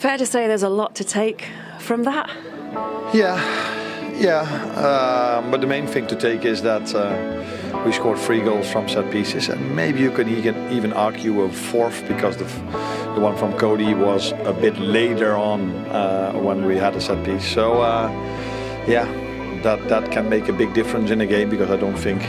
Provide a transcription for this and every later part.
Fair to say there's a lot to take from that? Yeah. But the main thing to take is that we scored 3 goals from set pieces, and maybe you can even argue a fourth, because the one from Cody was a bit later on when we had a set piece. So that can make a big difference in a game, because I don't think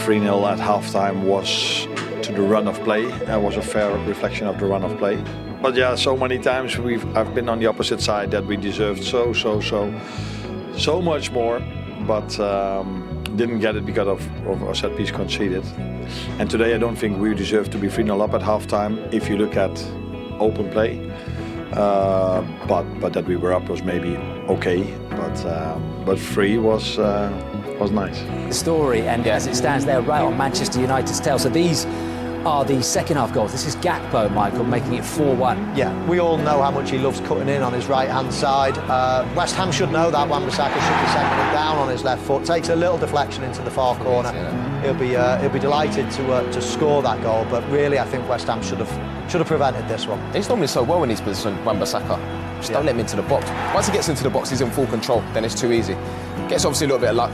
3-0 at halftime was to the run of play. That was a fair reflection of the run of play. But yeah, so many times I've been on the opposite side that we deserved so much more, but didn't get it because of a set piece conceded. And today I don't think we deserve to be 3-0 up at halftime if you look at open play. But that we were up was maybe okay. But 3 was nice. The story, and as it stands there right on Manchester United's tail. So these are the second half goals. This is Gakpo, Michael, making it 4-1. Yeah, we all know how much he loves cutting in on his right-hand side. West Ham should know that. Wan-Bissaka should be sending it down on his left foot. Takes a little deflection into the far corner. He'll be delighted to score that goal. But really, I think West Ham should have prevented this one. He's normally so well in his position, Wan-Bissaka. Just don't let him into the box. Once he gets into the box, he's in full control. Then it's too easy. Gets obviously a little bit of luck.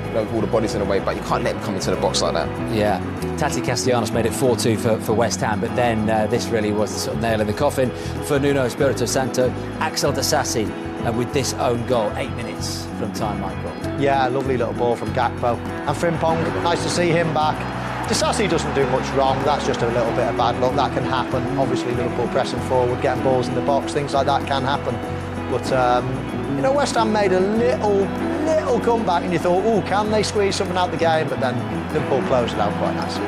With all the bodies in the way, but you can't let him come into the box like that. Yeah, Tati Castellanos made it 4-2 for West Ham, but then this really was the sort of nail in the coffin for Nuno Espirito Santo. Axel Disasi with this own goal, 8 minutes from time, Michael. Yeah, lovely little ball from Gakpo. And Frimpong, nice to see him back. Disasi doesn't do much wrong, that's just a little bit of bad luck. That can happen. Obviously, Liverpool pressing forward, getting balls in the box, things like that can happen. But, West Ham made a little comeback and you thought, oh, can they squeeze something out the game? But then Liverpool closed it out quite nicely.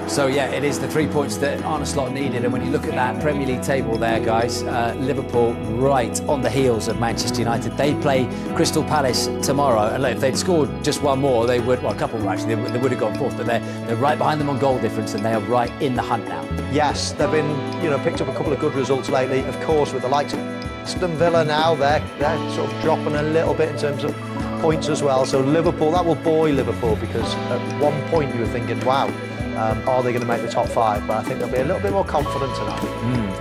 So yeah, it is the 3 points that Arne Slot needed, and when you look at that Premier League table there, guys, Liverpool right on the heels of Manchester United. They play Crystal Palace tomorrow, and look, if they'd scored just one more, they would, well, a couple actually, they would have gone fourth, but they're right behind them on goal difference, and they are right in the hunt now. Yes, they've been, picked up a couple of good results lately, of course, with the likes of Aston Villa now. They're sort of dropping a little bit in terms of points as well. So Liverpool, that will buoy Liverpool, because at one point you were thinking, wow, are they going to make the top 5? But I think they'll be a little bit more confident tonight.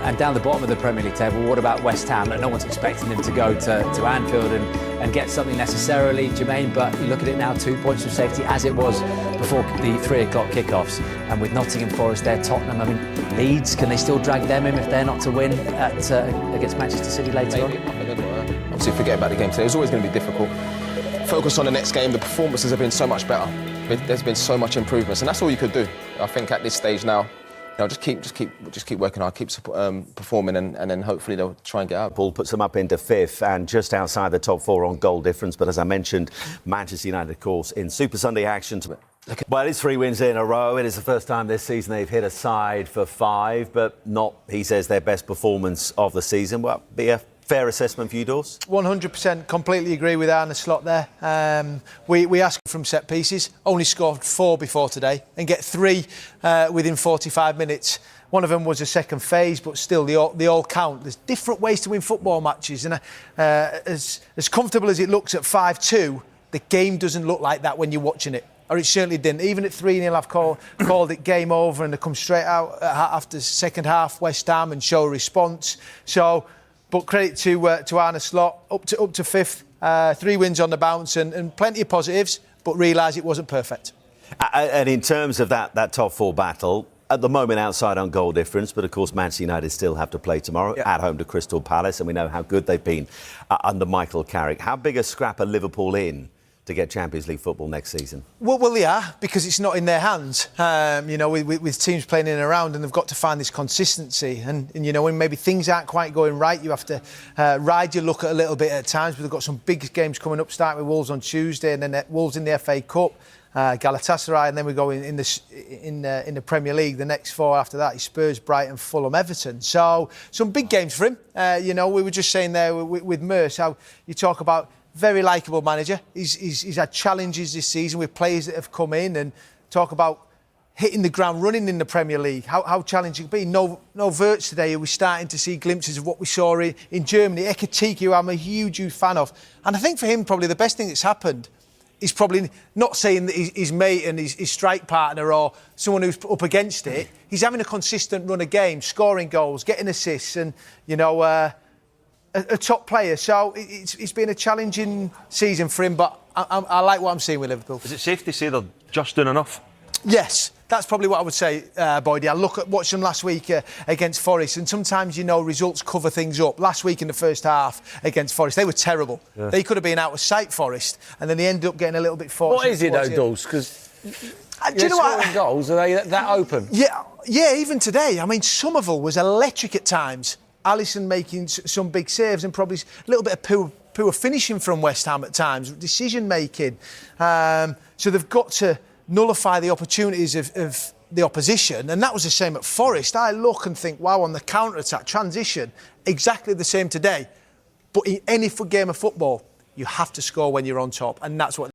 And down the bottom of the Premier League table, what about West Ham? No one's expecting them to go to Anfield and get something necessarily, Jermaine, but you look at it now, 2 points from safety, as it was before the 3 o'clock kickoffs. And with Nottingham Forest there, Tottenham, I mean, Leeds, can they still drag them in if they're not to win against Manchester City later on? Obviously, forget about the game today. It's always going to be difficult. Focus on the next game. The performances have been so much better. There's been so much improvements, and that's all you could do. I think at this stage now, just keep working hard, keep performing, and then hopefully they'll try and get out. Liverpool puts them up into 5th and just outside the top 4 on goal difference. But as I mentioned, Manchester United, of course, in Super Sunday action. Well, it's 3 wins in a row. It is the first time this season they've hit a side for 5, but not, he says, their best performance of the season. Well, be a fair assessment for you, Dawes? 100%, completely agree with Arne Slot there. We asked from set pieces, only scored 4 before today, and get 3 within 45 minutes. One of them was a second phase, but still, they all count. There's different ways to win football matches, and as comfortable as it looks at 5-2, the game doesn't look like that when you're watching it. Or it certainly didn't. Even at 3-0, I've called it game over, and they come straight out after the second half, West Ham, and show a response. So, but credit to Arne Slot, up to 5th, 3 wins on the bounce, and plenty of positives, but realise it wasn't perfect. And in terms of that top 4 battle, at the moment outside on goal difference, but of course Manchester United still have to play tomorrow at home to Crystal Palace, and we know how good they've been under Michael Carrick. How big a scrap are Liverpool in to get Champions League football next season? Well, they are, because it's not in their hands. With teams playing in and around, and they've got to find this consistency. And when maybe things aren't quite going right, you have to ride your luck a little bit at times. But they've got some big games coming up, starting with Wolves on Tuesday, and then Wolves in the FA Cup, Galatasaray, and then we go in the Premier League. The next 4 after that is Spurs, Brighton, Fulham, Everton. So some big games for him. We were just saying there with Merce how you talk about very likeable manager. He's had challenges this season with players that have come in, and talk about hitting the ground running in the Premier League, how challenging it can be. No Wirtz today, we're starting to see glimpses of what we saw in Germany. Ekitike, who I'm a huge fan of. And I think for him, probably the best thing that's happened he's probably not saying that his mate and his strike partner or someone who's up against it. He's having a consistent run of games, scoring goals, getting assists, and a top player. So it's been a challenging season for him, but I like what I'm seeing with Liverpool. Is it safe to say they're just doing enough? Yes, that's probably what I would say, Boydie. I watched them last week against Forest, and sometimes, results cover things up. Last week in the first half against Forest, they were terrible. Yeah. They could have been out of sight, Forest, and then they ended up getting a little bit fortunate. What is it, though, Dawes? Because do you know what? Goals, are they that open? Yeah, even today. I mean, Somerville was electric at times. Alisson making some big saves and probably a little bit of poor finishing from West Ham at times, decision making. So they've got to nullify the opportunities of the opposition, and that was the same at Forest. I look and think, wow, on the counter-attack, transition, exactly the same today. But in any game of football, you have to score when you're on top, and that's what